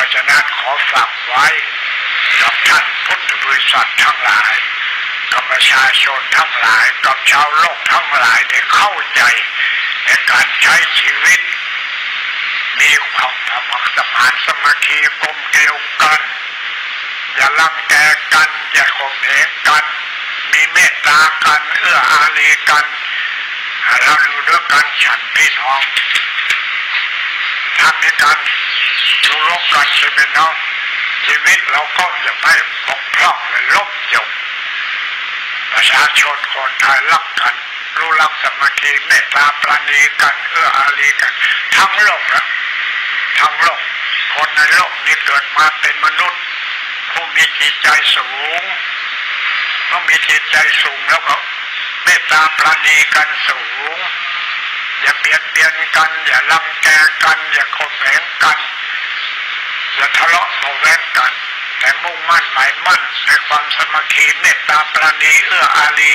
ะฉะนั้นขอฝากไว้กับท่านพุทธบริษัททั้งหลายกับประชาชนทั้งหลายกับชาวโลกทั้งหลายได้เข้าใจในการใช้ชีวิตมีความสมัครสมานสมัคคีกลมเกลียวกันอย่าลังแกกันอย่าข่มเหงกันมีเมตตากันเอื้ออารีกันเราดูด้วยกันฉันพี่น้องทำในการดูโลกกันใช่ไหมน้องชีวิตเราก็จะไม่บกพร่องและล่มจมประชาชนคนไทยรักกันรู้รักสมัคคีเมตตาปราณีกันเอื้ออารีกันทั้งโลกนะทั้งโลกคนในโลกนี้เกิดมาเป็นมนุษย์ผู้มีจิตใจสูงต้องมีจิตใจสูงแล้วก็เมตตาปราณีกันสูงอย่าเบียดเบียนกันอย่าลังแกกันอย่าข่มเหงกันอย่าทะเลาะเบาะแว้งกันแต่มุ่งมั่นหมายมั่นในความสามัคคีเมตตาปราณีเอื้ออารี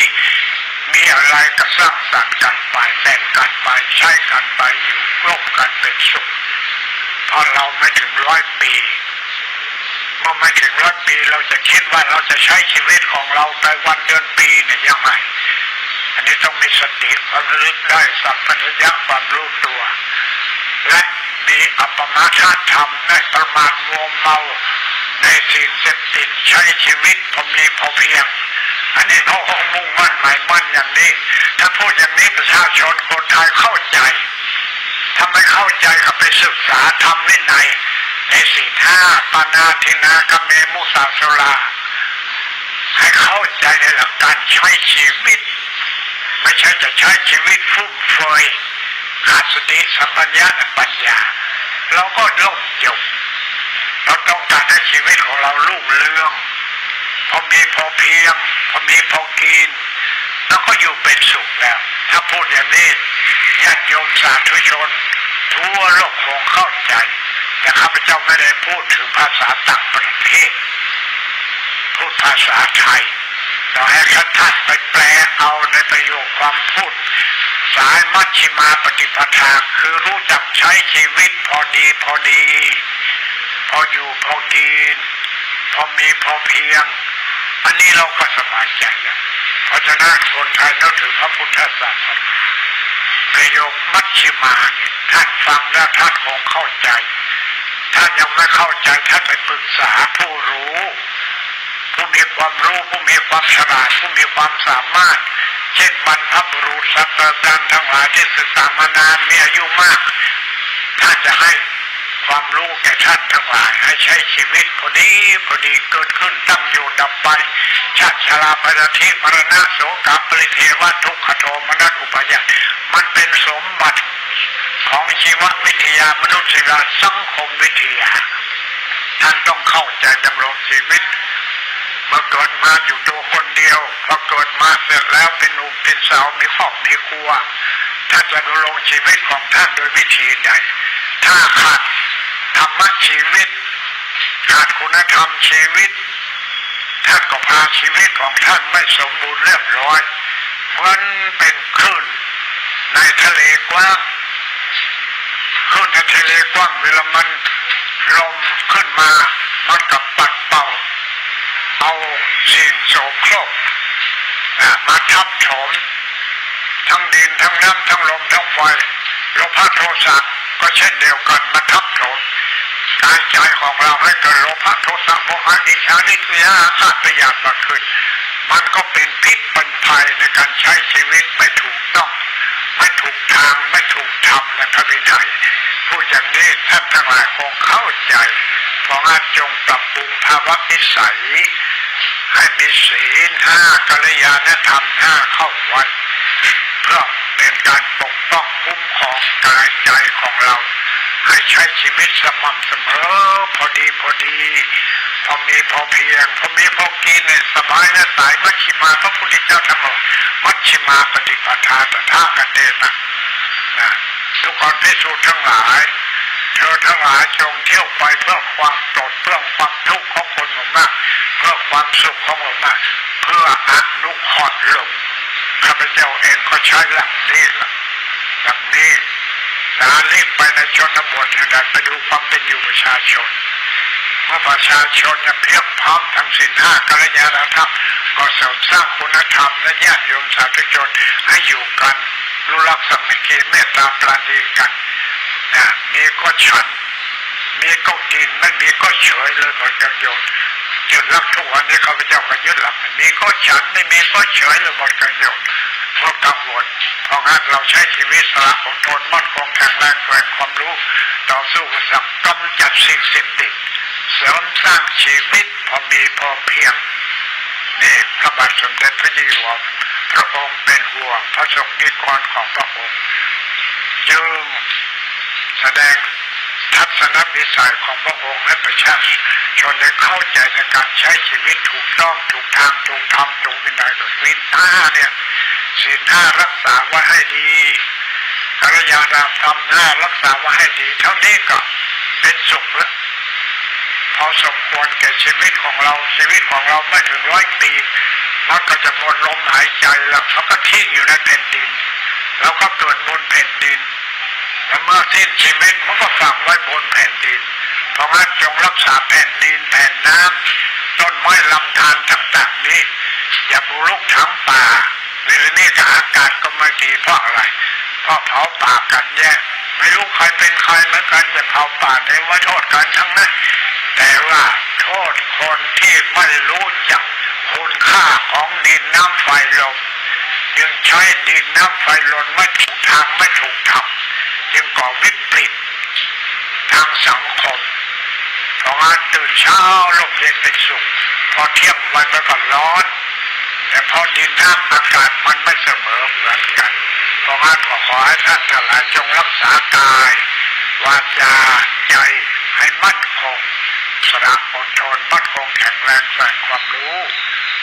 มีอะไรก็สร้างสรรค์กันไปแบ่งกันไปใช้กันไปอยู่ร่วมกันเป็นสุขเพราะเราไม่ถึง100 ปีเมื่อไม่ถึง100 ปีเราจะคิดว่าเราจะใช้ชีวิตของเราไปวันเดือนปีเนี่ยยังไงอันนี้ต้องมีสติความระลึกได้สัมปชัญญะความรู้ตัวและมีอัปปมาทธรรมไม่ประมาทมัวเมาในสิ่งเสพติดใช้ชีวิตพอมีพอเพียงอันนี้เขามุ่งมั่นหมายมั่นอย่างนี้ถ้าพูดอย่างนี้ประชาชนคนไทยเข้าใจถ้าไม่เข้าใจก็ไปศึกษาธรรมวินัยในศีล 5ปานาทินากเมมุสาสุราให้เข้าใจในหลักการใช้ชีวิตไม่ใช่จะใช้ชีวิตฟุ่มเฟือยขาดสติสัมปชัญญะและปัญญาเราก็ล่มจมเราต้องการให้ชีวิตของเรารุ่งเรืองพอมีพอเพียงพอมีพอกินแล้วก็อยู่เป็นสุขแล้วถ้าพูดอย่างนี้ญาติโยมสาธุชนทั่วโลกคงเข้าใจแต่ข้าพเจ้าไม่ได้พูดถึงภาษาต่างประเทศพูดภาษาไทยเราให้ท่านไปแปลเอาในประโยคความพูดสายมัชฌิมาปฏิปทาคือรู้จักใช้ชีวิตพอดีพอดีพออยู่พอกินพอมีพอเพียงอันนี้เราก็สบายใจแล้วเพราะฉะนั้นคนไทยนับถือพระพุทธศาสนาประโยคมัชฌิมาเนี่ยท่านฟังแล้วท่านคงเข้าใจท่านยังไม่เข้าใจท่านไปปรึกษาผู้รู้ผู้มีความรู้ผู้มีความฉลาดผู้มีความสามารถเช่นบรรพบุรุษสัตว์ต่างทั้งหลายที่ศึกษามานานมีอายุมากท่านจะให้ความรู้แก่ท่านทั้งหลายให้ใช้ชีวิตพอดีพอดีเกิดขึ้นตั้งอยู่ดับไปชาติชราปริเทมรณะโสกปริเทวทุกขโทมนัสอุปาญาตมันเป็นสมบัติของชีววิทยามนุษยสังคมวิทยาท่านต้องเข้าใจดำรงชีวิตเมื่อเกิดมาอยู่ตัวคนเดียวพอเกิดมาเสร็จแล้วเป็นหนุ่มเป็นสาวมีครอบมีครัวท่านจะดำรงชีวิตของท่านโดยวิธีใดถ้าขาดธรรมะชีวิตขาดคุณธรรมชีวิตท่านก็พาชีวิตของท่านไม่สมบูรณ์เรียบร้อยเหมือนเป็นคลื่นในทะเลกว้างคลื่นในทะเลกว้างเวลามันลมขึ้นมามันกับปัดเป่าเอาสิ่งโสโครกมาทับถมทั้งดินทั้งน้ำทั้งลมทั้งไฟโลภะโทสะก็เช่นเดียวกันมาทับถมกายใจของเราให้เกิดโลภะโทสะโมหะอิจฉาริษยาอาฆาตมาขึ้นมันก็เป็นพิษเป็นภัยในการใช้ชีวิตไม่ถูกต้องไม่ถูกทางไม่ถูกธรรมในพระวินัยพูดอย่างนี้ท่านทั้งหลายคงเข้าใจเพราะงั้นจงปรับปรุงภาวะนิสัยให้มีศีล 5กัลยาณธรรม 5เข้าไว้เพื่อเป็นการปกป้องคุ้มครองกายใจของเราให้ใช้ชีวิตสม่ำเสมอพอดีพอดีพอมีพอเพียงพอมีพอกินเนี่ยสบายและสายมัชฌิมาพระพุทธเจ้าทั้งหมดมัชฌิมาปฏิปทาตถาคตนะทุกคนพิสูจน์ทั้งหลายเธอทั้งหลายจงเที่ยวไปเพื่อความโปรดเพื่อความทุกข์ของคนหมู่มากเพื่อความสุขของหมู่มากเพื่ออนุเคราะห์โลกข้าพเจ้าเองก็ใช้หลักนี้หลักนี้รีบไปในชนบทเนี่ยไปดูความเป็นอยู่ประชาชน มื่อประชาชนเพียบพร้อมทั้งศีลห้ากัลยาณธรรมก็เสริมสร้างคุณธรรมและญาติโยมสาธุชนให้อยู่กันรู้รักสามัคคีเมตตาปราณีกันมีก็ฉันมีก็กินไม่มีก็เฉยเลยหมดกันโยมยึดหลักทุกวันนี้ข้าพเจ้าก็ยึดหลักมีก็ฉันไม่มีก็เฉยเลยหมดกันโยมเพราะกังวลเพราะงั้นเราใช้ชีวิตสละอดทนมั่นคงแข็งแรงแฝงความรู้ต่อสู้กับสังกำจัดสิ่งเสพติดเสริมสร้างชีวิตพอมีพอเพียงนี่พระบาทสมเด็จพระเจ้าอยู่หัวพระองค์เป็นห่วงพระสงฆ์นิกรของพระองค์จึงแสดงทัศนวิสัยของพระองค์ให้ประชาชนได้เข้าใจในการใช้ชีวิตถูกต้องถูกทางถูกธรรมถูกวินัยถูกศีลห้าเนี่ยศีลห้ารักษาไว้ให้ดีกัลยาณธรรมห้ารักษาไว้ให้ดีเท่านี้ก็เป็นสุขแล้วพอสมควรแก่ชีวิตของเราชีวิตของเราไม่ถึง100 ปีมันก็จะหมดลมหายใจแล้วมันก็ทิ้งอยู่ในแผ่นดินแล้วก็เกิดบนแผ่นดินแล้วเมื่อสิ้นชีวิตมันก็ฝังไว้บนแผ่นดินเพราะงั้นจงรักษาแผ่นดินแผ่นน้ำต้นไม้ลำธารต่างๆนี้อย่าบุกรุกทั้งป่าหรือนี่ก็อากาศก็ไม่ดีเพราะอะไรเพราะเผาป่ากันแย่ไม่รู้ใครเป็นใครเหมือนกันจะเผาป่าในว่าโทษกันทั้งนั้นแต่ว่าโทษคนที่ไม่รู้จักคุณค่าของดินน้ำไฟลมยังใช้ดินน้ำไฟลมไม่ถูกทางไม่ถูกทำยังก่อวิกฤตทางสังคมเพราะงั้นตื่นเช้าลมเย็นเป็นสุขพอเที่ยงวันมันก็ร้อนแต่พอดินน้ำอากาศมันไม่เสมอเหมือนกันเพราะงั้นขอให้ท่านทั้งหลายจงรักษากายวาจาใจให้มั่นคงสละอดทนมั่นคงแข็งแรงใส่ความรู้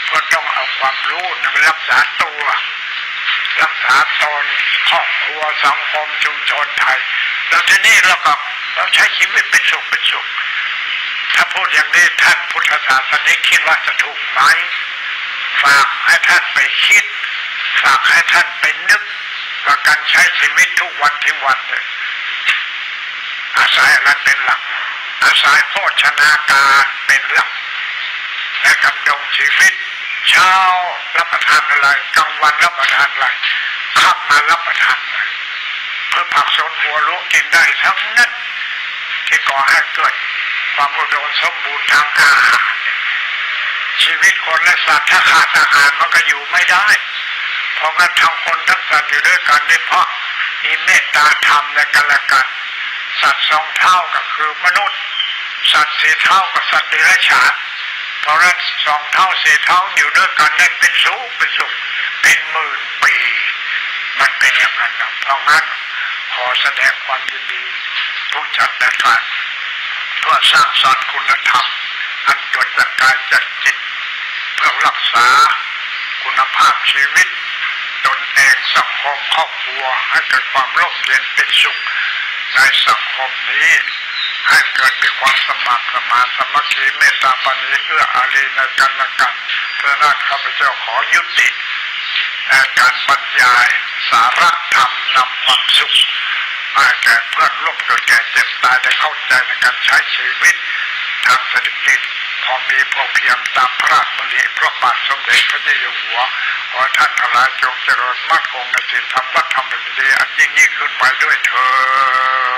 เพื่อต้องเอาความรู้นั้นไปรักษาตัวรักษาตนครอบครัวสังคมชุมชนไทยแล้วทีนี้เราใช้ชีวิตเป็นสุขถ้าพูดอย่างนี้ท่านพุทธศาสนิกคิดว่าจะถูกไหมฝากให้ท่านไปคิดฝากให้ท่านไปนึกว่าการใช้ชีวิตทุกวันที่วันเลยอาศัยอะไรเป็นหลักอาศัยโภชนาการเป็นหลักและกำลังชีวิตเช้ารับประทานอะไรกลางวันรับประทานอะไรค่ำมารับประทานอะไรเพื่อผักสนหัวลูกกินได้ทั้งนั้นที่ก่อให้เกิดความอุดมสมบูรณ์ทางอาหารชีวิตคนและสัตว์ถ้าขาดอาหารมันก็อยู่ไม่ได้เพราะงั้นทั้งคนทั้งสัตว์อยู่ด้วยกันนี่เพราะมีเมตตาธรรมและกันและกันสัตว์2 เท่าก็คือมนุษย์สัตว์4 เท่ากับสัตว์เดรัจฉานเพราะนั้น2 เท่า4 เท่าอยู่ด้วยกันได้เป็นสุขเป็นหมื่นปีมันเป็นอย่างนั้นนะเพราะงั้นขอแสดงความยินดีผู้จัดรายการเพื่อสร้างสรรค์คุณธรรมอันเกิดจากกายจากจิตเพื่อรักษาคุณภาพชีวิตตนเองสังคมครอบครัวให้เกิดความร่มเย็นเป็นสุขในสังคมนี้ให้เกิดมีความสมัครสมานสามัคคีเมตตาปราณีเอื้ออารีในกันและกันเพื่อนั้นข้าพเจ้าขอยุติในการบรรยายสาระธรรมนำความสุขให้แก่เพื่อนร่วมเกิดแก่เจ็บตายได้เข้าใจในการใช้ชีวิตทางเศรษฐกิจพอมีพอเพียงตามพระราชดำริพระบาทสมเด็จพระเจ้าอยู่หัวขอท่านทั้งหลายจงเจริญมั่นคงในศีลธรรมและธรรมเป็นดีอันยิ่งขึ้นไปด้วยเถิ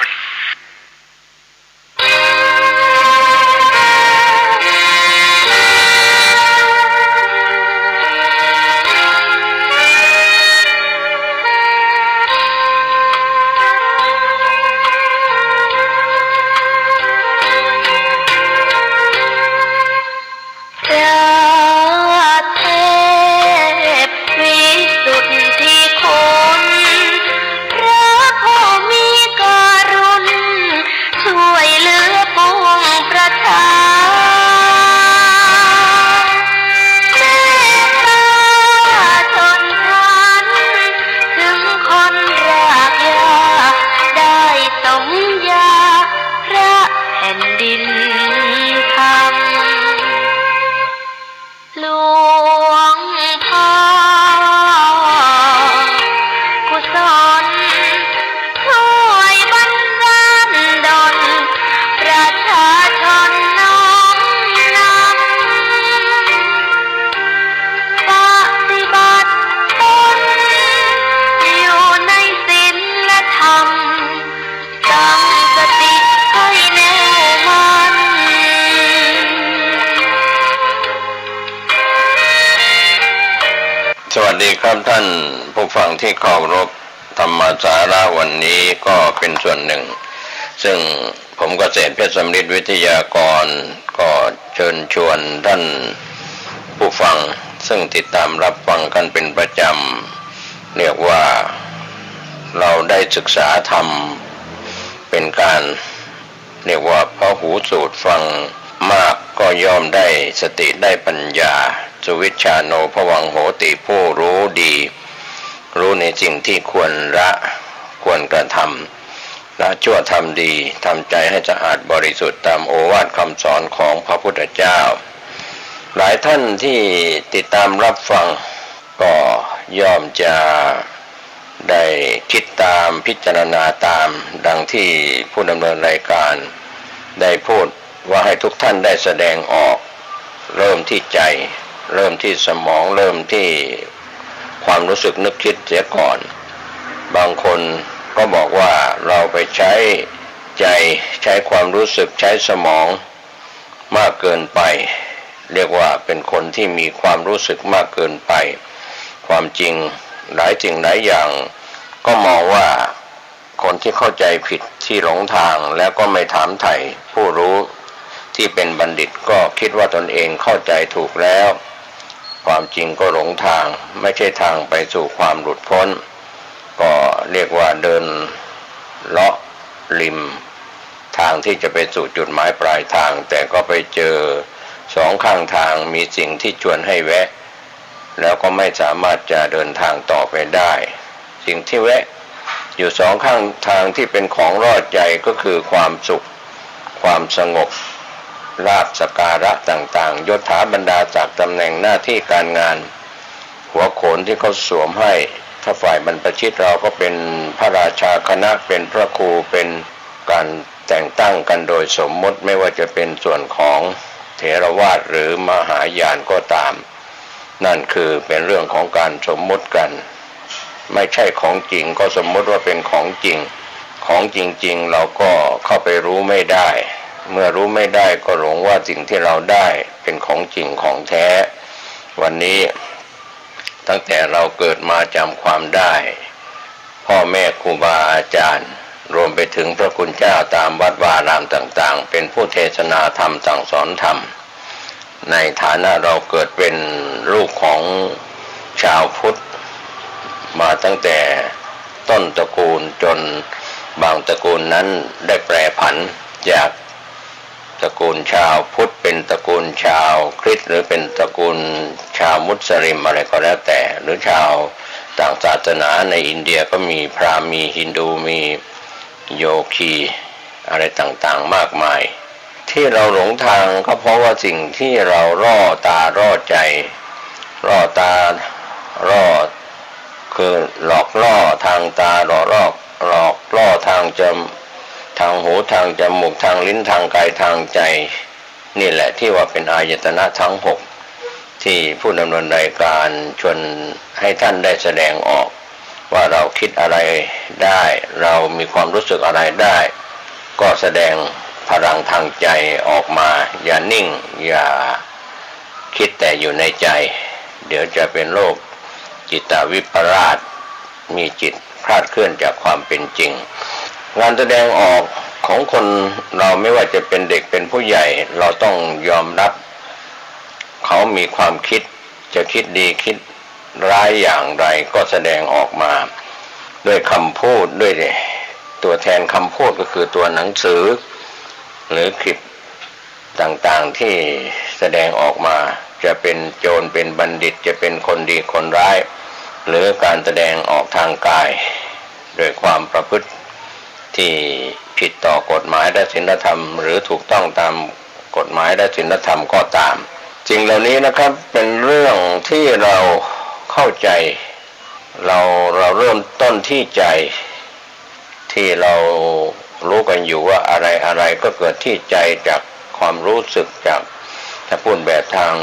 ดช่วยบันดาลดลประชาชนน้อ สวัสดีครับท่านผู้ฟังที่เคารพธรรมสาระวันนี้ก็เป็นส่วนหนึ่งซึ่งผมเกษตรเพชรสำริดวิทยากรก็เชิญชวนท่านผู้ฟังซึ่งติดตามรับฟังกันเป็นประจำเรียกว่าเราได้ศึกษาธรรมเป็นการเรียกว่าพหูสูตรฟังมากก็ย่อมได้สติได้ปัญญาสุวิชชาโนภวังโหติผู้รู้ดีรู้ในสิ่งที่ควรละควรกระทำละชั่วทำดีทำใจให้สะอาดบริสุทธิ์ตามโอวาทคำสอนของพระพุทธเจ้าหลายท่านที่ติดตามรับฟังก็ย่อมจะได้คิดตามพิจารณาตามดังที่ผู้ดำเนินรายการได้พูดว่าให้ทุกท่านได้แสดงออกเริ่มที่ใจเริ่มที่สมองเริ่มที่ความรู้สึกนึกคิดเสียก่อนบางคนก็บอกว่าเราไปใช้ใจใช้ความรู้สึกใช้สมองมากเกินไปเรียกว่าเป็นคนที่มีความรู้สึกมากเกินไปความจริงหลายสิ่งหลายอย่างก็มองว่าคนที่เข้าใจผิดที่หลงทางแล้วก็ไม่ถามไถ่ผู้รู้ที่เป็นบัณฑิตก็คิดว่าตนเองเข้าใจถูกแล้วความจริงก็หลงทางไม่ใช่ทางไปสู่ความหลุดพ้นก็เรียกว่าเดินเลาะริมทางที่จะไปสู่จุดหมายปลายทางแต่ก็ไปเจอสองข้างทางมีสิ่งที่ชวนให้แวะแล้วก็ไม่สามารถจะเดินทางต่อไปได้สิ่งที่แวะอยู่สองข้างทางที่เป็นของรอดใจก็คือความสุขความสงบลาภสักการะต่างๆยศถาบรรดาศักดิ์ตำแหน่งหน้าที่การงานหัวโขนที่เขาสวมให้ถ้าฝ่ายบรรพชิตเราก็เป็นพระราชาคณะเป็นพระครูเป็นการแต่งตั้งกันโดยสมมติไม่ว่าจะเป็นส่วนของเถรวาทหรือมหายานก็ตามนั่นคือเป็นเรื่องของการสมมติกันไม่ใช่ของจริงก็สมมติว่าเป็นของจริงของจริงๆเราก็เข้าไปรู้ไม่ได้เมื่อรู้ไม่ได้ก็หลงว่าสิ่งที่เราได้เป็นของจริงของแท้วันนี้ตั้งแต่เราเกิดมาจำความได้พ่อแม่ครูบาอาจารย์รวมไปถึงพระคุณเจ้าตามวัดวาอารามต่างๆเป็นผู้เทศนาธรรมสั่งสอนธรรมในฐานะเราเกิดเป็นลูกของชาวพุทธมาตั้งแต่ต้นตระกูลจนบางตระกูลนั้นได้แปรผันจากตระกูลชาวพุทธเป็นตระกูลชาวคริสต์หรือเป็นตระกูลชาวมุสลิมอะไรก็แล้วแต่หรือชาวต่างศาสนาในอินเดียก็มีพราหมณ์มีฮินดูมีโยคีอะไรต่างๆมากมายที่เราหลงทางก็เพราะว่าสิ่งที่เราร่อตาร่อใจร่อตาร่อคือหลอกล่อทางตาหลอกล่อทางทางหูทางจมูกทางลิ้นทางกายทางใจนี่แหละที่ว่าเป็นอายตนะทั้งหกที่ผู้ดำเนินรายการชวนให้ท่านได้แสดงออกว่าเราคิดอะไรได้เรามีความรู้สึกอะไรได้ก็แสดงพลังทางใจออกมาอย่านิ่งอย่าคิดแต่อยู่ในใจเดี๋ยวจะเป็นโรคจิตวิปลาสมีจิตคลาดเคลื่อนจากความเป็นจริงงานแสดงออกของคนเราไม่ว่าจะเป็นเด็กเป็นผู้ใหญ่เราต้องยอมรับเขามีความคิดจะคิดดีคิดร้ายอย่างไรก็แสดงออกมาด้วยคำพูดด้วยตัวแทนคำพูดก็คือตัวหนังสือหรือคลิปต่างๆที่แสดงออกมาจะเป็นโจรเป็นบัณฑิตจะเป็นคนดีคนร้ายหรือการแสดงออกทางกายโดยความประพฤติที่ผิดต่อกฎหมายและศีลธรรมหรือถูกต้องตามกฎหมายและศีลธรรมก็ตามสิ่งเหล่านี้นะครับเป็นเรื่องที่เราเข้าใจเราเริ่มต้นที่ใจที่เรารู้กันอยู่ว่าอะไรก็เกิดที่ใจจากความรู้สึกจากถ้าพูดแบบทาง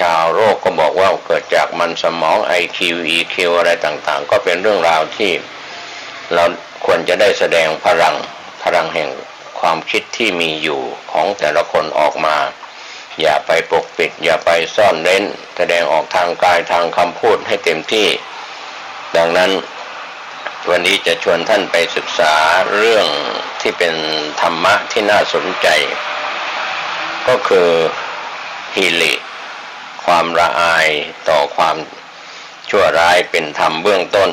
ชาวโลกก็บอกว่าเกิดจากมันสมอง IQ EQ อะไรต่างๆก็เป็นเรื่องราวที่เราควรจะได้แสดงพลังแห่งความคิดที่มีอยู่ของแต่ละคนออกมา อย่าไปปกปิดอย่าไปซ่อนเร้นแสดงออกทางกายทางคำพูดให้เต็มที่ดังนั้นวันนี้จะชวนท่านไปศึกษาเรื่องที่เป็นธรรมะที่น่าสนใจก็คือฮิริความละอายต่อความชั่วร้ายเป็นธรรมเบื้องต้น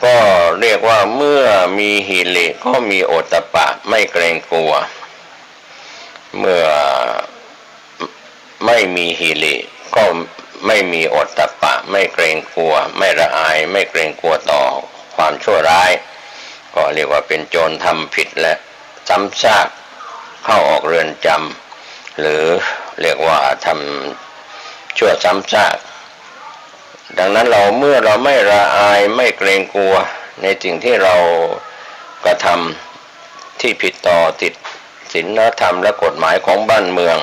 ก็เรียกว่าเมื่อมีฮิริก็มีโอตตัปปะไม่เกรงกลัวเมื่อไม่มีฮิริก็ไม่มีโอตตัปปะไม่เกรงกลัวไม่ละอายไม่เกรงกลัวต่อความชั่วร้ายก็เรียกว่าเป็นโจรทำผิดและซ้ำซากเข้าออกเรือนจำหรือเรียกว่าทำชั่วซ้ำซากดังนั้นเมื่อเราไม่ละอายไม่เกรงกลัวในสิ่งที่เรากระทำที่ผิดต่อติดศีลธรรมและกฎหมายของบ้านเมือง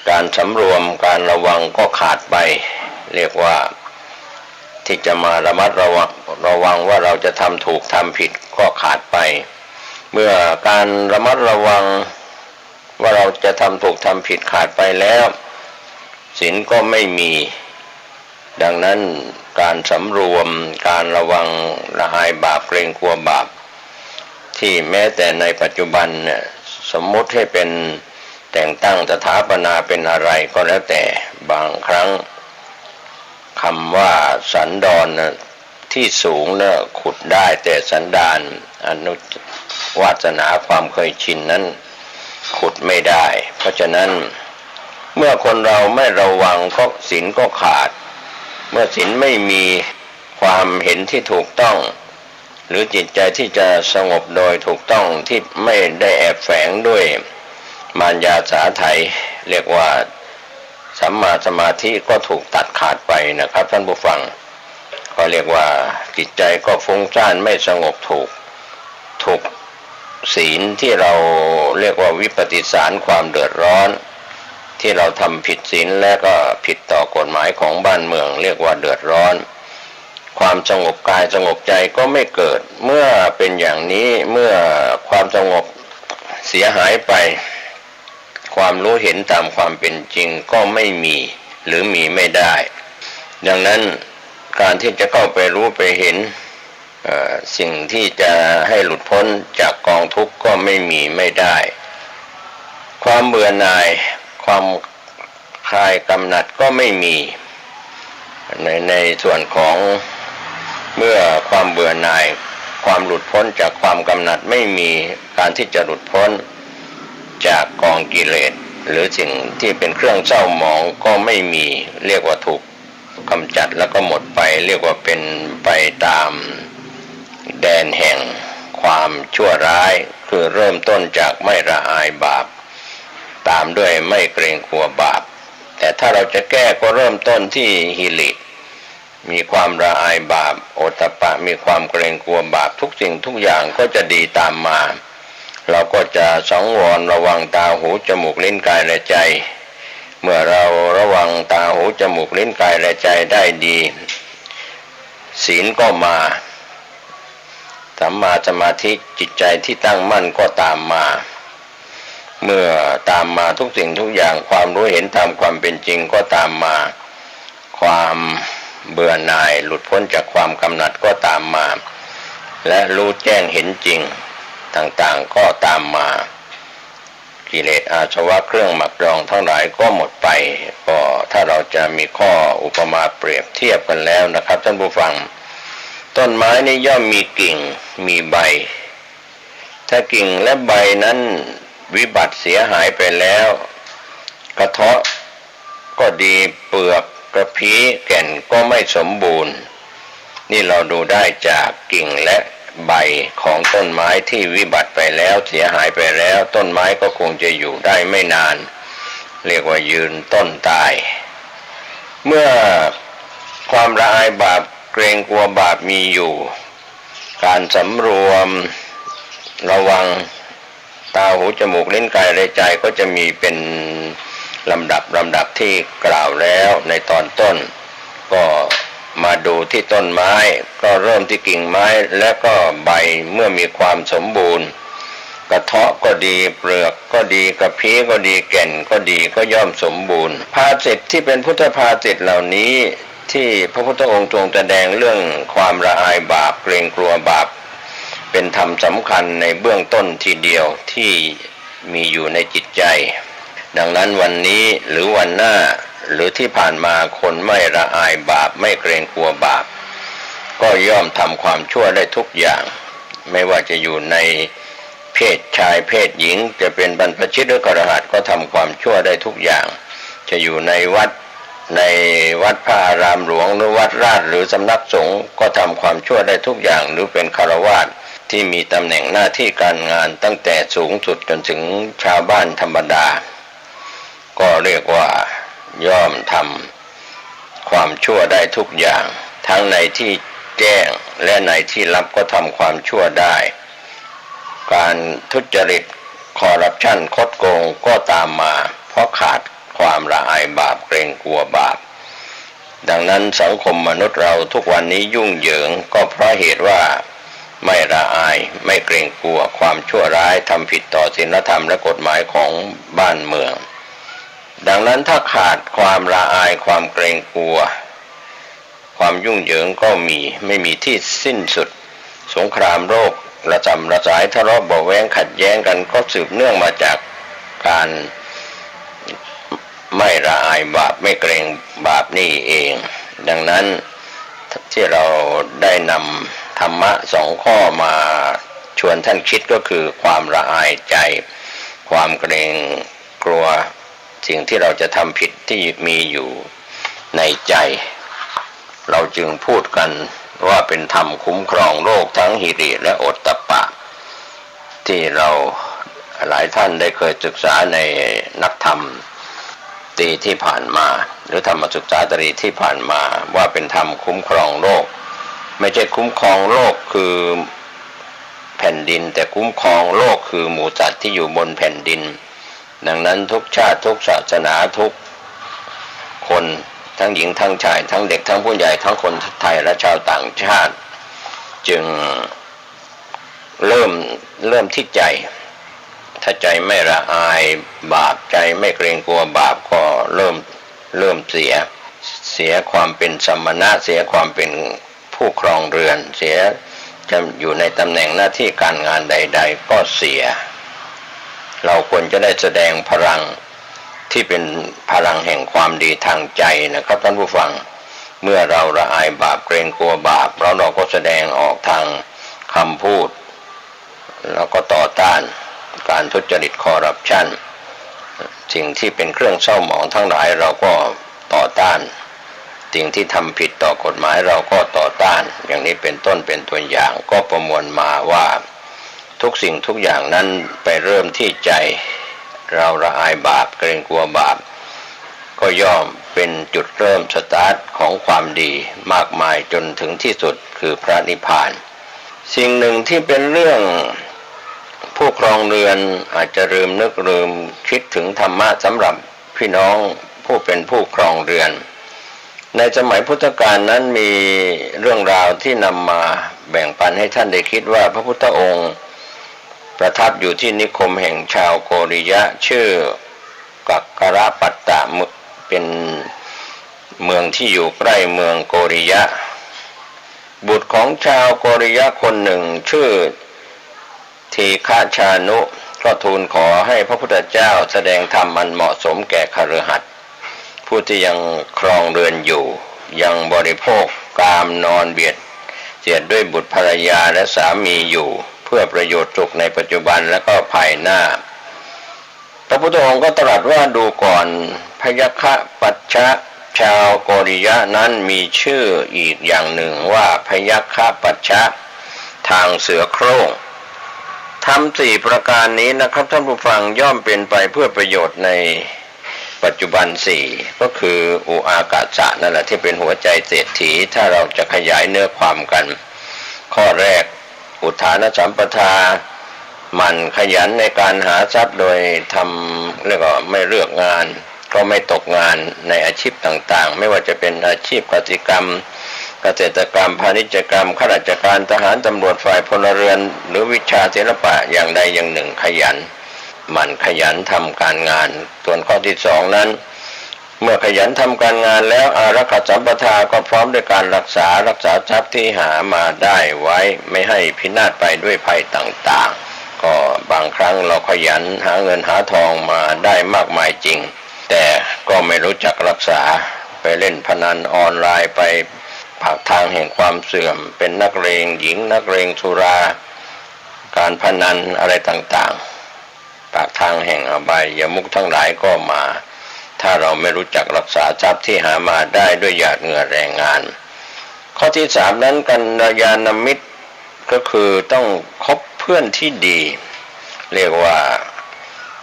การสำรวมการระวังก็ขาดไปเรียกว่าที่จะมาระมัดระวังว่าเราจะทำถูกทำผิดก็ขาดไปเมื่อการระมัดระวังว่าเราจะทำถูกทำผิดขาดไปแล้วศีลก็ไม่มีดังนั้นการสำรวมการระวังละอายบาปเกรงกลัวบาปที่แม้แต่ในปัจจุบันเนี่ยสมมุติให้เป็นแต่งตั้งสถาปนาเป็นอะไรก็แล้วแต่บางครั้งคำว่าสันดอนที่สูงเนี่ยขุดได้แต่สันดานอนุวาสนาความเคยชินนั้นขุดไม่ได้เพราะฉะนั้นเมื่อคนเราไม่ระวังก็ศีลก็ขาดเมื่อศีลไม่มีความเห็นที่ถูกต้องหรือจิตใจที่จะสงบโดยถูกต้องที่ไม่ได้แอบแฝงด้วยมารยาสาไถเรียกว่าสัมมาสมาธิก็ถูกตัดขาดไปนะครับท่านผู้ฟังก็เรียกว่าจิตใจก็ฟุ้งซ่านไม่สงบถูกศีลที่เราเรียกว่าวิปฏิสารความเดือดร้อนที่เราทำผิดศีลและก็ผิดต่อกฎหมายของบ้านเมืองเรียกว่าเดือดร้อนความสงบกายสงบใจก็ไม่เกิดเมื่อเป็นอย่างนี้เมื่อความสงบเสียหายไปความรู้เห็นตามความเป็นจริงก็ไม่มีหรือมีไม่ได้ดังนั้นการที่จะเข้าไปรู้ไปเห็นสิ่งที่จะให้หลุดพ้นจากกองทุกข์ก็ไม่มีไม่ได้ความเบื่อหน่ายความคลายกำหนัดก็ไม่มีในส่วนของเมื่อความเบื่อหน่ายความหลุดพ้นจากความกำหนัดไม่มีการที่จะหลุดพ้นจากกองกิเลสหรือสิ่งที่เป็นเครื่องเศร้าหมองก็ไม่มีเรียกว่าถูกกำจัดแล้วก็หมดไปเรียกว่าเป็นไปตามแดนแห่งความชั่วร้ายคือเริ่มต้นจากไม่ละอายบาปตามด้วยไม่เกรงกลัวบาปแต่ถ้าเราจะแก้ก็เริ่มต้นที่ฮิริมีความละอายบาปโอตตัปปะมีความเกรงกลัวบาปทุกสิ่งทุกอย่างก็จะดีตามมาเราก็จะสังวรระวังตาหูจมูกลิ้นกายและใจเมื่อเราระวังตาหูจมูกลิ้นกายและใจได้ดีศีลก็มาสัมมาสมาธิจิตใจที่ตั้งมั่นก็ตามมาเมื่อตามมาทุกสิ่งทุกอย่างความรู้เห็นตามความเป็นจริงก็ตามมาความเบื่อหน่ายหลุดพ้นจากความกำหนัดก็ตามมาและรู้แจ้งเห็นจริงต่างๆก็ตามมากิเลสอาสวะเครื่องหมักดองทั้งหลายก็หมดไปก็ถ้าเราจะมีข้ออุปมาเปรียบเทียบกันแล้วนะครับท่านผู้ฟังต้นไม้นี้ย่อมมีกิ่งมีใบถ้ากิ่งและใบนั้นวิบัติเสียหายไปแล้วกระเทาะก็ดีเปลือกกระพี้แก่นก็ไม่สมบูรณ์นี่เราดูได้จากกิ่งและใบของต้นไม้ที่วิบัติไปแล้วเสียหายไปแล้วต้นไม้ก็คงจะอยู่ได้ไม่นานเรียกว่ายืนต้นตายเมื่อความละอายบาปเกรงกลัวบาปมีอยู่การสำรวมระวังตาหูจมูกลิ้นกายและใจก็จะมีเป็นลำดับที่กล่าวแล้วในตอนต้นก็มาดูที่ต้นไม้ก็เริ่มที่กิ่งไม้และก็ใบเมื่อมีความสมบูรณ์ กระเทาะก็ดีเปลือกก็ดีกระพี้ก็ดีแก่นก็ดีก็ย่อมสมบูรณ์ภาษิตที่เป็นพุทธภาษิตเหล่านี้ที่พระพุทธองค์ทรงแสดงเรื่องความละอายบาปเกรงกลัวบาปเป็นธรรมสำคัญในเบื้องต้นทีเดียวที่มีอยู่ในจิตใจดังนั้นวันนี้หรือวันหน้าหรือที่ผ่านมาคนไม่ละอายบาปไม่เกรงกลัวบาปก็ย่อมทำความชั่วได้ทุกอย่างไม่ว่าจะอยู่ในเพศชายเพศหญิงจะเป็นบรรพชิตหรือคฤหัสถ์ก็ทำความชั่วได้ทุกอย่างจะอยู่ในวัดพระอารามหลวงหรือวัดราชหรือสำนักสงฆ์ก็ทำความชั่วได้ทุกอย่างหรือเป็นฆราวาสที่มีตำแหน่งหน้าที่การงานตั้งแต่สูงสุดจนถึงชาวบ้านธรรมดาก็เรียกว่าย่อมทำความชั่วได้ทุกอย่างทั้งในที่แจ้งและในที่ลับก็ทำความชั่วได้การทุจริตคอร์รัปชันคดโกงก็ตามมาเพราะขาดความละอายบาปเกรงกลัวบาปดังนั้นสังคมมนุษย์เราทุกวันนี้ยุ่งเหยิงก็เพราะเหตุว่าไม่ละอายไม่เกรงกลัวความชั่วร้ายทำผิดต่อศีลธรรมและกฎหมายของบ้านเมืองดังนั้นถ้าขาดความละอายความเกรงกลัวความยุ่งเหยิงก็ไม่มีที่สิ้นสุดสงครามโลกระจำระสายทะเลาะเบาะแว้งขัดแย้งกันก็สืบเนื่องมาจากการไม่ละอายบาปไม่เกรงบาปนี่เองดังนั้นที่เราได้นำธรรมะ2 ข้อมาชวนท่านคิดก็คือความละอายใจความเกรงกลัวสิ่งที่เราจะทำผิดที่มีอยู่ในใจเราจึงพูดกันว่าเป็นธรรมคุ้มครองโลกทั้งหิริและโอตตัปปะที่เราหลายท่านได้เคยศึกษาในนักธรรมตรีที่ผ่านมาหรือธรรมศึกษาตรีที่ผ่านมาว่าเป็นธรรมคุ้มครองโลกไม่ใช่คุ้มครองโลกคือแผ่นดินแต่คุ้มครองโลกคือหมู่สัตว์ที่อยู่บนแผ่นดินดังนั้นทุกชาติทุกศาสนาทุกคนทั้งหญิงทั้งชายทั้งเด็กทั้งผู้ใหญ่ทั้งคนไทยและชาวต่างชาติจึงเริ่มที่ใจถ้าใจไม่ละอายบาปใจไม่เกรงกลัวบาปก็เริ่มเสียความเป็นสมณะเสียความเป็นผู้ครองเรือนเสียจะอยู่ในตำแหน่งหน้าที่การงานใดๆก็เสียเราควรจะได้แสดงพลังที่เป็นพลังแห่งความดีทางใจนะครับท่านผู้ฟังเมื่อเราละอายบาปเกรงกลัวบาปเราก็แสดงออกทางคำพูดแล้วก็ต่อต้านการทุจริตคอร์รัปชันสิ่งที่เป็นเครื่องเศร้าหมองทั้งหลายเราก็ต่อต้านสิ่งที่ทำผิดต่อกฎหมายเราก็ต่อต้านอย่างนี้เป็นต้นเป็นตัวอย่างก็ประมวลมาว่าทุกสิ่งทุกอย่างนั้นไปเริ่มที่ใจเราละอายบาปเกรงกลัวบาปก็ย่อมเป็นจุดเริ่มสตาร์ทของความดีมากมายจนถึงที่สุดคือพระนิพพานสิ่งหนึ่งที่เป็นเรื่องผู้ครองเรือนอาจจะลืมนึกลืมคิดถึงธรรมะสำหรับพี่น้องผู้เป็นผู้ครองเรือนในสมัยพุทธกาลนั้นมีเรื่องราวที่นำมาแบ่งปันให้ท่านได้คิดว่าพระพุทธองค์ประทับอยู่ที่นิคมแห่งชาวโกริยะชื่อกักกรปัตตะเป็นเมืองที่อยู่ใกล้เมืองโกริยะบุตรของชาวโกริยะคนหนึ่งชื่อทีฆชานุก็ทูลขอให้พระพุทธเจ้าแสดงธรรมอันเหมาะสมแก่คฤหัสถ์ผู้ที่ยังครองเรือนอยู่ยังบริโภคกามนอนเบียดเสียดด้วยบุตรภรรยาและสามีอยู่เพื่อประโยชน์สุขในปัจจุบันและก็ภายหน้าพระพุทธองค์ก็ตรัสว่าดูก่อนพยัคฆปัชชะชาวโกริยะนั้นมีชื่ออีกอย่างหนึ่งว่าพยัคฆปัชชะทางเสือโคร่งทำ4ประการนี้นะครับท่านผู้ฟังย่อมเป็นไปเพื่อประโยชน์ในปัจจุบัน4ก็คืออุอากาสะนั่นแหละที่เป็นหัวใจเศรษฐีถ้าเราจะขยายเนื้อความกันข้อแรกอุทานสัมปทาหมั่นขยันในการหาทรัพย์โดยทำเรียกว่าไม่เลือกงานก็ไม่ตกงานในอาชีพต่างๆไม่ว่าจะเป็นอาชีพกสิกรรม เกษตรกรรมพาณิชยกรรมข้าราชการทหารตำรวจฝ่ายพลเรือนหรือวิชาศิลปะอย่างใดอย่างหนึ่งขยันหมั่นขยันทำการงานส่วนข้อที่สองนั้นเมื่อขยันทำการงานแล้วอารักขาสัมปทาก็พร้อมด้วยการรักษาทรัพย์ที่หามาได้ไว้ไม่ให้พินาศไปด้วยภัยต่างๆก็บางครั้งเราขยันหาเงินหาทองมาได้มากมายจริงแต่ก็ไม่รู้จักรักษาไปเล่นพนันออนไลน์ไปปากทางแห่งความเสื่อมเป็นนักเลงหญิงนักเลงสุราการพนันอะไรต่างๆปากทางแห่งอบายมุขทั้งหลายก็มาถ้าเราไม่รู้จักรักษาทรัพย์ที่หามาได้ด้วยหยาดเหงื่อแรงงานข้อที่สามนั้นกัลยาณมิตรก็คือต้องคบเพื่อนที่ดีเรียกว่า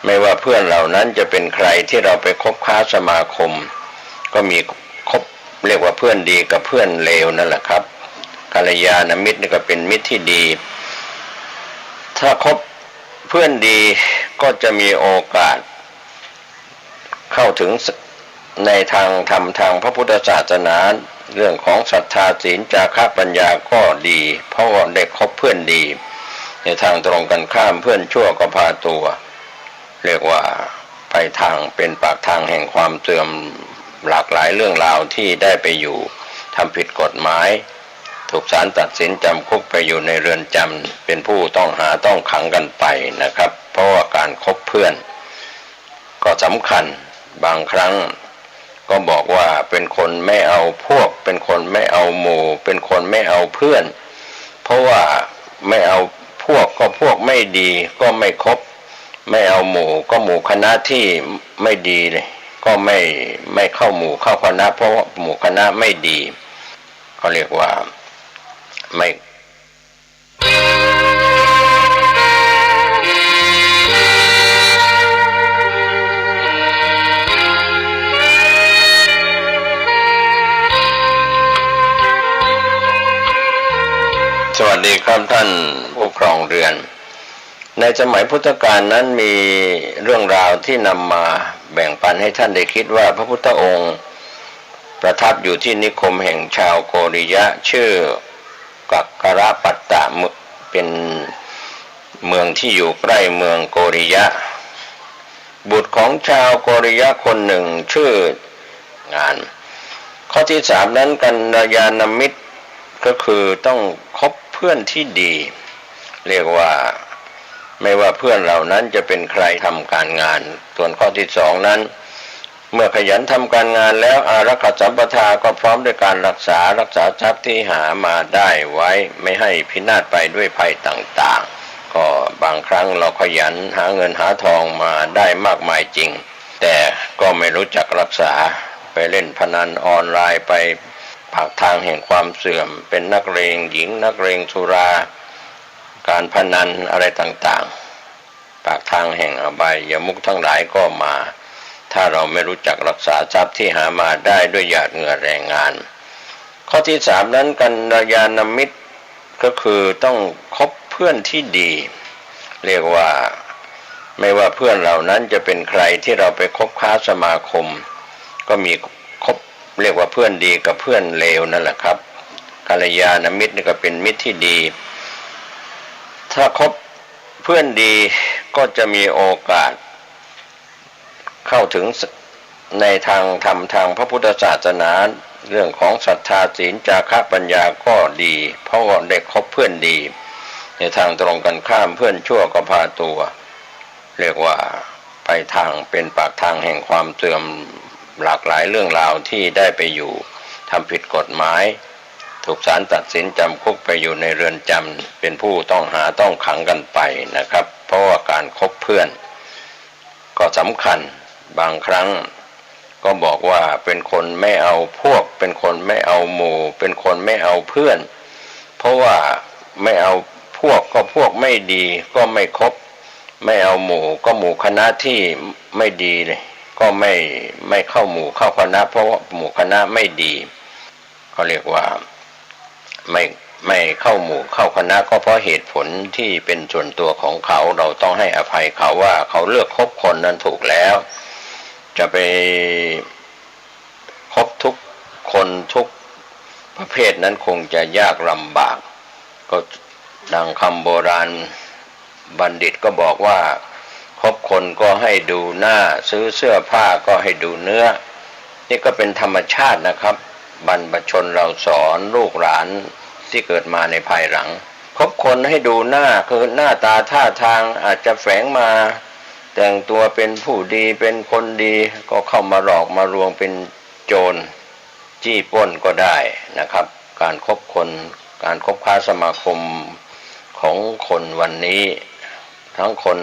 ไม่ว่าเพื่อนเหล่านั้นจะเป็นใครที่เราไปคบค้าสมาคมก็มีคบเรียกว่าเพื่อนดีกับเพื่อนเลวนั่นแหละครับกัลยาณมิตรนี่ก็เป็นมิตรที่ดีถ้าคบเพื่อนดีก็จะมีโอกาสเข้าถึงในทางธรรมทางพระพุทธศาสนาเรื่องของศรัทธาศีลจาคะปัญญาก็ดีเพราะว่าได้คบเพื่อนดีในทางตรงกันข้ามเพื่อนชั่วก็พาตัวเรียกว่าไปทางเป็นปากทางแห่งความเสื่อมหลากหลายเรื่องราวที่ได้ไปอยู่ทำผิดกฎหมายถูกศาลตัดสินจำคุกไปอยู่ในเรือนจำเป็นผู้ต้องหาต้องขังกันไปนะครับเพราะว่าการคบเพื่อนก็สำคัญบางครั้งก็บอกว่าเป็นคนไม่เอาพวกเป็นคนไม่เอาหมู่เป็นคนไม่เอาเพื่อนเพราะว่าไม่เอาพวกก็พวกไม่ดีก็ไม่คบไม่เอาหมู่ก็หมู่คณะที่ไม่ดีเลยก็ไม่เข้าหมู่เข้าคณะเพราะหมู่คณะไม่ดีเขาเรียกว่าไม่สวัสดีครับท่านผู้ครองเรือนในสมัยพุทธกาลนั้นมีเรื่องราวที่นำมาแบ่งปันให้ท่านได้คิดว่าพระพุทธองค์ประทับอยู่ที่นิคมแห่งชาวโกริยะชื่อกักกรปัตตะเป็นเมืองที่อยู่ใกล้เมืองโกริยะบุตรของชาวโกริยะคนหนึ่งชื่องานข้อที่สามนั้นกัลยาณมิตรก็คือต้องคบเพื่อนที่ดีเรียกว่าไม่ว่าเพื่อนเหล่านั้นจะเป็นใครทำการงานส่วนข้อที่สองนั้นเมื่อขยันทำการงานแล้วอารักขาสัมปทาก็พร้อมด้วยการรักษาทรัพย์ที่หามาได้ไว้ไม่ให้พินาศไปด้วยภัยต่างๆก็บางครั้งเราขยันหาเงินหาทองมาได้มากมายจริงแต่ก็ไม่รู้จักรักษาไปเล่นพนันออนไลน์ไปปากทางแห่งความเสื่อมเป็นนักเลงหญิงนักเลงสุราการพนันอะไรต่างๆปากทางแห่งอบายมุขทั้งหลายก็มาถ้าเราไม่รู้จักรักษาทรัพย์ที่หามาได้ด้วยหยาดเหงื่อแรงงานข้อที่สามนั้นกัลยาณมิตรก็คือต้องคบเพื่อนที่ดีเรียกว่าไม่ว่าเพื่อนเหล่านั้นจะเป็นใครที่เราไปคบค้าสมาคมก็มีคบเรียกว่าเพื่อนดีกับเพื่อนเลวนั่นแหละครับกัลยาณมิตรนี่ก็เป็นมิตรที่ดีถ้าคบเพื่อนดีก็จะมีโอกาสเข้าถึงในทางธรรมทางพระพุทธศาสนาเรื่องของศรัทธาศีลจาคะปัญญาก็ดีเพราะว่าได้คบเพื่อนดีในทางตรงกันข้ามเพื่อนชั่วก็พาตัวเรียกว่าไปทางเป็นปากทางแห่งความเสื่อมหลากหลายเรื่องราวที่ได้ไปอยู่ทำผิดกฎหมายถูกศาลตัดสินจำคุกไปอยู่ในเรือนจำเป็นผู้ต้องหาต้องขังกันไปนะครับเพราะว่าการคบเพื่อนก็สำคัญบางครั้งก็บอกว่าเป็นคนไม่เอาพวกเป็นคนไม่เอาหมู่เป็นคนไม่เอาเพื่อนเพราะว่าไม่เอาพวกก็พวกไม่ดีก็ไม่คบไม่เอาหมู่ก็หมู่คณะที่ไม่ดีเลยก็ไม่เข้าหมู่เข้าคณะเพราะว่าหมู่คณะไม่ดีเขาเรียกว่าไม่เข้าหมู่เข้าคณะก็เพราะเหตุผลที่เป็นส่วนตัวของเขาเราต้องให้อภัยเขาว่าเขาเลือกคบคนนั้นถูกแล้วจะไปคบทุกคนทุก ประเภทนั้นคงจะยากลำบากก็ดังคำโบราณบัณฑิตก็บอกว่าคบคนก็ให้ดูหน้าซื้อเสื้อผ้าก็ให้ดูเนื้อนี่ก็เป็นธรรมชาตินะครับบรรพชนเราสอนลูกหลานที่เกิดมาในภายหลังคบคนให้ดูหน้าคือหน้าตาท่าทางอาจจะแฝงมาแต่งตัวเป็นผู้ดีเป็นคนดีก็เข้ามาหลอกมาลวงเป็นโจรจี้ปล้นก็ได้นะครับการคบคนการคบค้าสมาคมของคนวันนี้ทั้งคน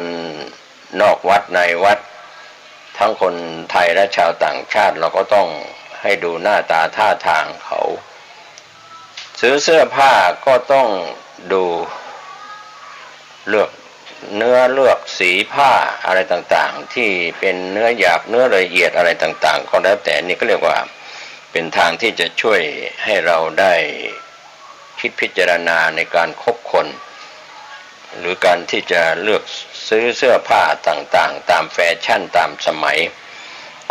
นอกวัดในวัดทั้งคนไทยและชาวต่างชาติเราก็ต้องให้ดูหน้าตาท่าทางเขาซื้อเสื้อผ้าก็ต้องดูเลือกเนื้อเลือกสีผ้าอะไรต่างๆที่เป็นเนื้อหยาบเนื้อละเอียดอะไรต่างๆก็แล้วแต่นี่ก็เรียกว่าเป็นทางที่จะช่วยให้เราได้คิดพิจารณาในการคบคนหรือการที่จะเลือกซื้อเสื้อผ้าต่างๆตามแฟชั่นตามสมัย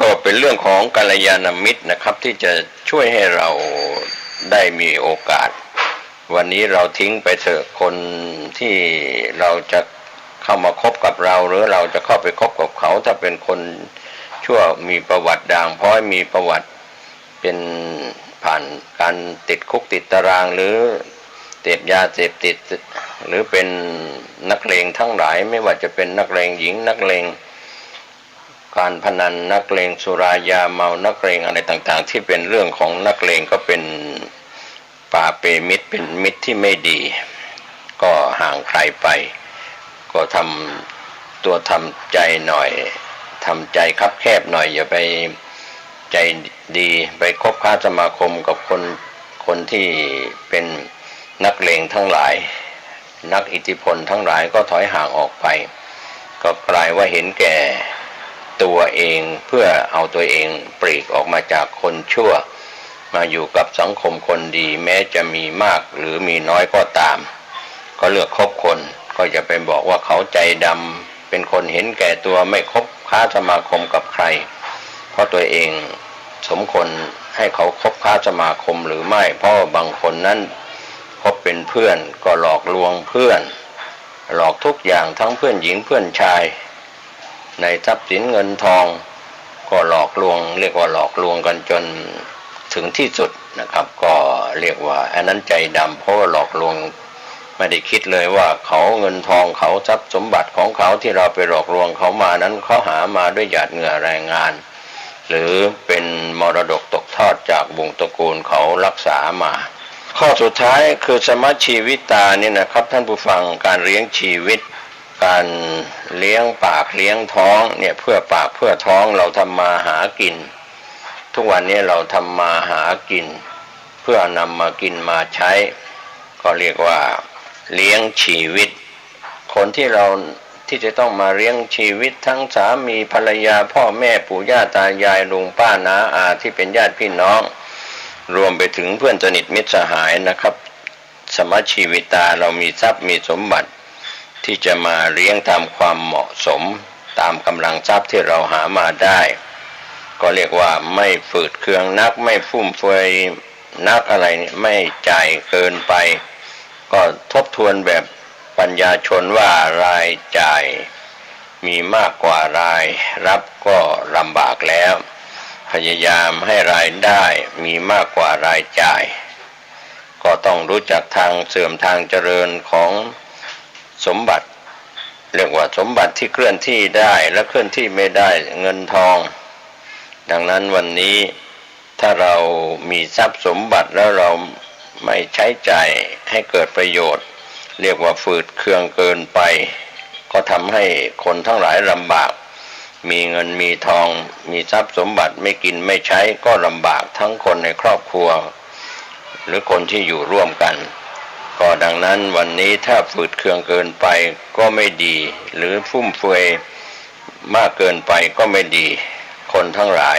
ก็เป็นเรื่องของกัลยาณมิตรนะครับที่จะช่วยให้เราได้มีโอกาสวันนี้เราทิ้งไปเถอะคนที่เราจะเข้ามาคบกับเราหรือเราจะเข้าไปคบกับเขาถ้าเป็นคนชั่วมีประวัติด่างพร้อยมีประวัติเป็นผ่านการติดคุกติดตารางหรือติดยาเสพติดหรือเป็นนักเลงทั้งหลายไม่ว่าจะเป็นนักเลงหญิงนักเลงการพนันนักเลงสุรายาเมานักเลงอะไรต่างๆที่เป็นเรื่องของนักเลงก็เป็นปาเปมิตรเป็นมิตรที่ไม่ดีก็ห่างใครไปก็ทำใจหน่อยทำใจคับแคบหน่อยอย่าไปใจดีไปคบค้าสมาคมกับคนที่เป็นนักเลงทั้งหลายนักอิทธิพลทั้งหลายก็ถอยห่างออกไปก็กลายว่าเห็นแก่ตัวเองเพื่อเอาตัวเองปลีกออกมาจากคนชั่วมาอยู่กับสังคมคนดีแม้จะมีมากหรือมีน้อยก็ตามก็เลือกคบคนก็จะไปบอกว่าเขาใจดำเป็นคนเห็นแก่ตัวไม่คบค้าสมาคมกับใครเพราะตัวเองสมควรให้เขาคบค้าสมาคมหรือไม่เพราะบางคนนั้นคบเป็นเพื่อนก็หลอกลวงเพื่อนหลอกทุกอย่างทั้งเพื่อนหญิงเพื่อนชายในทรัพย์สินเงินทองก็หลอกลวงเรียกว่าหลอกลวงกันจนถึงที่สุดนะครับก็เรียกว่าอันนั้นใจดำเพราะว่าหลอกลวงไม่ได้คิดเลยว่าเขาเงินทองเขาทรัพย์สมบัติของเขาที่เราไปหลอกลวงเขามานั้นเขาหามาด้วยหยาดเหงื่อแรงงานหรือเป็นมรดกตกทอดจากวงตระกูลเขารักษามาข้อสุดท้ายคือสมัชชีวิตาเนี่ยนะครับท่านผู้ฟังการเลี้ยงชีวิตการเลี้ยงปากเลี้ยงท้องเนี่ยเพื่อปากเพื่อท้องเราทำมาหากินทุกวันนี้เราทำมาหากินเพื่อนำมากินมาใช้ก็เรียกว่าเลี้ยงชีวิตคนที่เราที่จะต้องมาเลี้ยงชีวิตทั้งสามีภรรยาพ่อแม่ปู่ย่าตายายลุงป้าน้าอาที่เป็นญาติพี่น้องรวมไปถึงเพื่อนสนิทมิตรสหายนะครับสมัชชีวิตาเรามีทรัพย์มีสมบัติที่จะมาเลี้ยงตามความเหมาะสมตามกำลังทรัพย์ที่เราหามาได้ก็เรียกว่าไม่ฝืดเคืองนักไม่ฟุ่มเฟือยนักอะไรไม่จ่ายเกินไปก็ทบทวนแบบปัญญาชนว่ารายจ่ายมีมากกว่ารายรับก็ลำบากแล้วพยายามให้รายได้มีมากกว่ารายจ่ายก็ต้องรู้จักทางเสื่อมทางเจริญของสมบัติเรียกว่าสมบัติที่เคลื่อนที่ได้และเคลื่อนที่ไม่ได้เงินทองดังนั้นวันนี้ถ้าเรามีทรัพย์สมบัติแล้วเราไม่ใช้จ่ายให้เกิดประโยชน์เรียกว่าฝืดเคืองเกินไปก็ทำให้คนทั้งหลายลำบากมีเงินมีทองมีทรัพย์สมบัติไม่กินไม่ใช้ก็ลำบากทั้งคนในครอบครัวหรือคนที่อยู่ร่วมกันก็ดังนั้นวันนี้ถ้าฝืดเคืองเกินไปก็ไม่ดีหรือฟุ่มเฟือยมากเกินไปก็ไม่ดีคนทั้งหลาย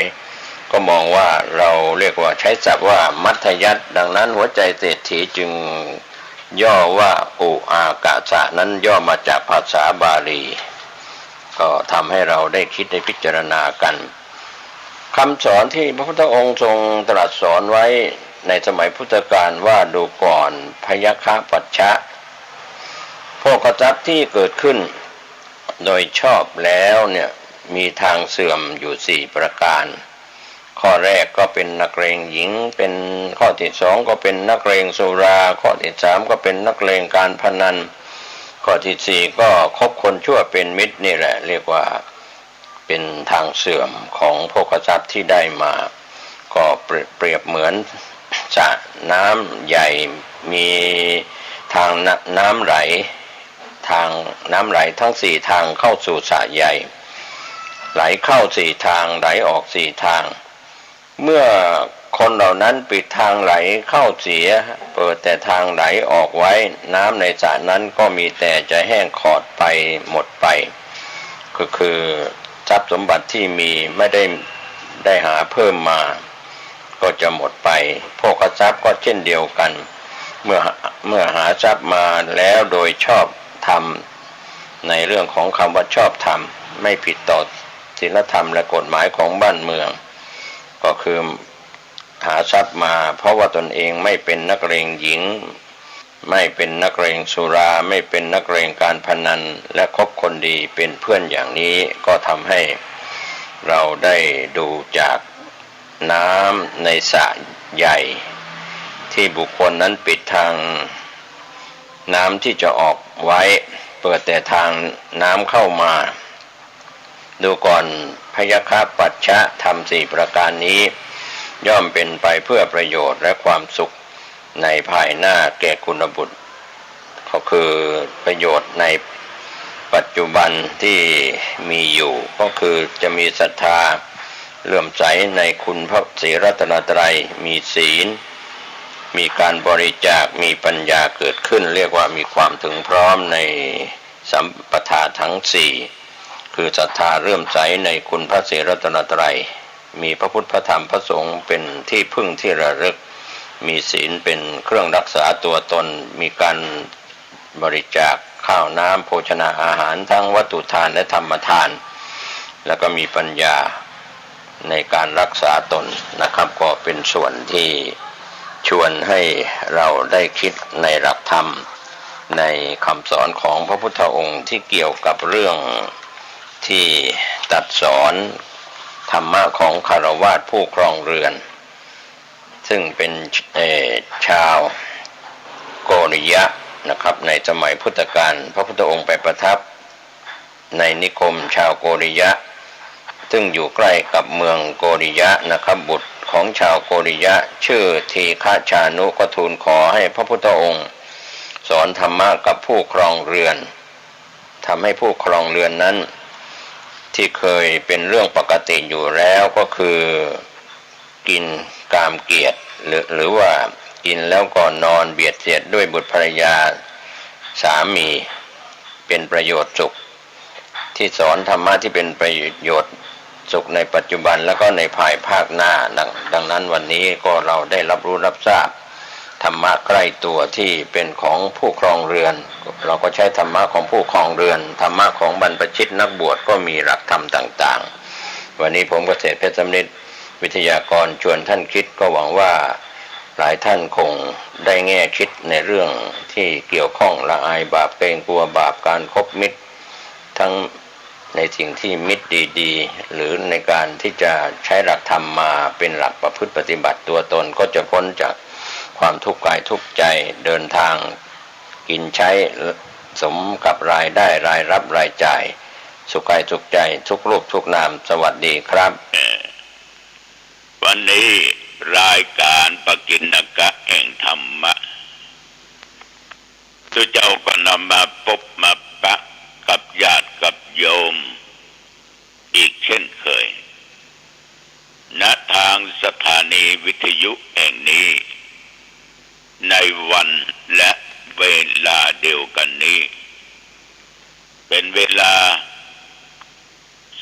ก็มองว่าเราเรียกว่าใช้ศัพท์ว่ามัธยัสถ์ดังนั้นหัวใจเศรษฐีจึงย่อว่าอุอากาสะนั้นย่อมาจากภาษาบาลีก็ทำให้เราได้คิดได้พิจารณากันคำสอนที่พระพุทธองค์ทรงตรัสสอนไว้ ในสมัยพุทธกาลว่าดูก่อนพยคปัชชะโภคทรัพย์ที่เกิดขึ้นโดยชอบแล้วเนี่ยมีทางเสื่อมอยู่4ประการข้อแรกก็เป็นนักเลงหญิงเป็นข้อที่2ก็เป็นนักเลงสุราข้อที่3ก็เป็นนักเลงการพนันข้อที่4ก็คบคนชั่วเป็นมิตรนี่แหละเรียกว่าเป็นทางเสื่อมของโภคทรัพย์ที่ได้มาก็เปรียบเหมือนสระน้ำใหญ่มีทางน้ำไหลทั้ง4ทางเข้าสู่สระใหญ่ไหลเข้า4ทางไหลออก4ทางเมื่อคนเหล่านั้นปิดทางไหลเข้าเสียเปิดแต่ทางไหลออกไว้น้ำในสระนั้นก็มีแต่จะแห้งขอดไปหมดไปก็คือทรัพย์สมบัติที่มีไม่ได้หาเพิ่มมาก็จะหมดไปโภคทรัพย์ก็เช่นเดียวกันเมื่อหาทรัพย์มาแล้วโดยชอบธรรมในเรื่องของคำว่าชอบธรรมไม่ผิดต่อศีลธรรมและกฎหมายของบ้านเมืองก็คือหาทรัพย์มาเพราะว่าตนเองไม่เป็นนักเลงหญิงไม่เป็นนักเลงสุราไม่เป็นนักเลงการพนันและคบคนดีเป็นเพื่อนอย่างนี้ก็ทำให้เราได้ดูจากน้ำในสระใหญ่ที่บุคคลนั้นปิดทางน้ำที่จะออกไว้เปิดแต่ทางน้ำเข้ามาดูก่อนพยคปัชชะธรรม4ประการนี้ย่อมเป็นไปเพื่อประโยชน์และความสุขในภายหน้าแก่กุลบุตรก็คือประโยชน์ในปัจจุบันที่มีอยู่ก็คือจะมีศรัทธาเลื่อมใสในคุณพระศรีรัตนตรัยมีศีลมีการบริจาคมีปัญญาเกิดขึ้นเรียกว่ามีความถึงพร้อมในสัมปทาทั้ง4คือศรัทธาเลื่อมใสในคุณพระศรีรัตนตรัยมีพระพุทธพระธรรมพระสงฆ์เป็นที่พึ่งที่ระลึกมีศีลเป็นเครื่องรักษาตัวตนมีการบริจาคข้าวน้ำโภชนาอาหารทั้งวัตถุทานและธรรมทานแล้วก็มีปัญญาในการรักษาตนนะครับก็เป็นส่วนที่ชวนให้เราได้คิดในหลักธรรมในคำสอนของพระพุทธองค์ที่เกี่ยวกับเรื่องที่ตรัสสอนธรรมะของคฤหัสถ์ผู้ครองเรือนซึ่งเป็นชาวโกริยะนะครับในสมัยพุทธกาลพระพุทธองค์ไปประทับในนิคมชาวโกริยะซึ่งอยู่ใกล้กับเมืองโกริยะนะครับบุตรของชาวโกริยะชื่อทีฆชานุก็ทูลขอให้พระพุทธองค์สอนธรรมะกับผู้ครองเรือนทำให้ผู้ครองเรือนนั้นที่เคยเป็นเรื่องปกติอยู่แล้วก็คือกินกามเกียรติหรือว่ากินแล้วก็นอนเบียดเสียดด้วยบุตรภรรยาสามีเป็นประโยชน์สุขที่สอนธรรมะที่เป็นประโยชน์สุขในปัจจุบันแล้วก็ในภายภาคหน้าดังนั้นวันนี้ก็เราได้รับรู้รับทราบธรรมะใกล้ตัวที่เป็นของผู้ครองเรือนเราก็ใช้ธรรมะของผู้ครองเรือนธรรมะของบรรพชิตนักบวชก็มีหลักธรรมต่างๆวันนี้ผมเกษตรเพชรสำริดวิทยากรชวนท่านคิดก็หวังว่าหลายท่านคงได้แง่คิดในเรื่องที่เกี่ยวข้องละอายบาปเกรงกลัวบาปการคบมิตรทั้งในสิ่งที่มิตรดีๆหรือในการที่จะใช้หลักธรรมมาเป็นหลักประพฤติปฏิบัติตัวตนก็จะพ้นจากความทุกข์กายทุกข์ใจเดินทางกินใช้สมกับรายได้รายรับรายจ่ายสุขกายสุขใจทุกรูปทุกนามสวัสดีครับวันนี้รายการปกิณกะแห่งธรรมะตัวเจ้าก็นำมาพบมาปะกับญาติกับโยมอีกเช่นเคยณทางสถานีวิทยุแห่งนี้ในวันและเวลาเดียวกันนี้เป็นเวลา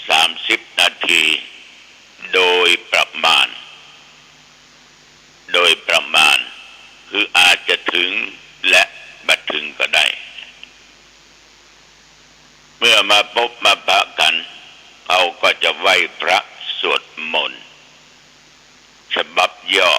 30 นาทีโดยประมาณคืออาจจะถึงและบัดถึงก็ได้เมื่อมาพบมาปะกันเขาก็จะไหว้พระสวดมนต์ฉบับย่อ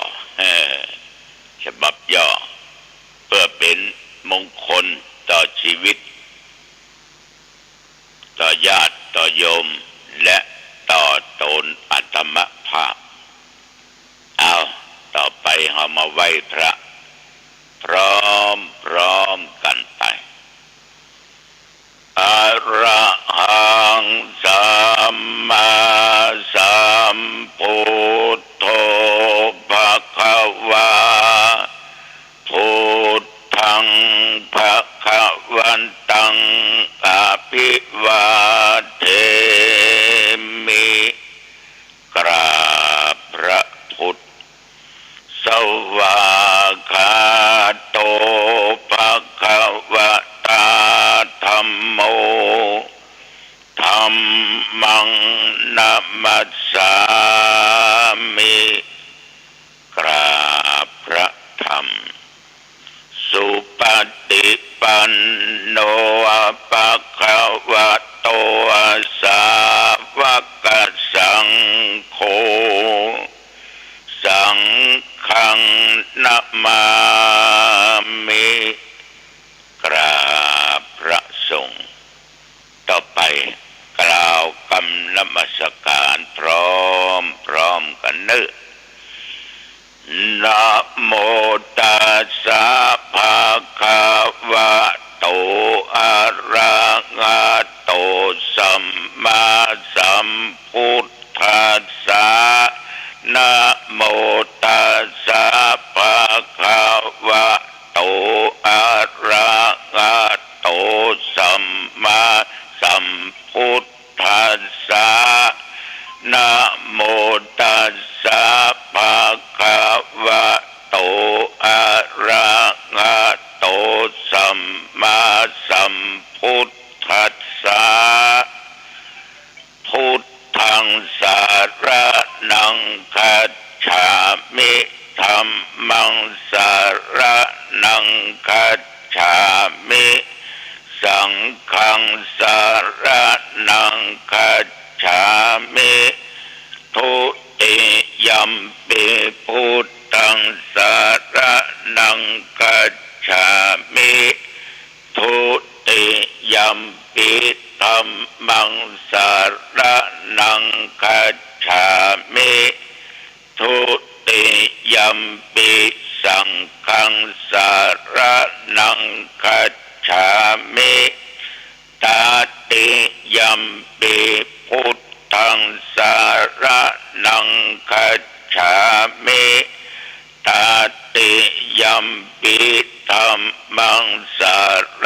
มัสสามิกราบพระธรรมสุปฏิปันโนภะคะวะโตสาวกสังโฆสังฆังนะมามิกราบพระสงฆ์ต่อไปกล่าวคำนมัสการพร้อมกันเนื้อนะโมตัสสะภะคะวะโตอะระหะโตสัมมาสัมพุทธัสสะนะโมตัสสะภะคะวะโตอะระหะโตสัมมาสัมพุทธัสสะนะโมตัสสะภะคะวะโตอะระหะโตสัมมาสัมพุทธัสสะพุทธังสารนังคัจฉามิธัมมังสารนังคัจฉามิสังฆังสารนังคัจฉามิทุติยัมปิพุทธังสารนังคัจฉามิทุติยัมปิธัมมังสารนังคัจฉามิทุติยัมปิสังฆังสารนังคัจฉามิตติยัมปิพุทธังสารนังคัจฉามิตติยัมปิธัมมังสาร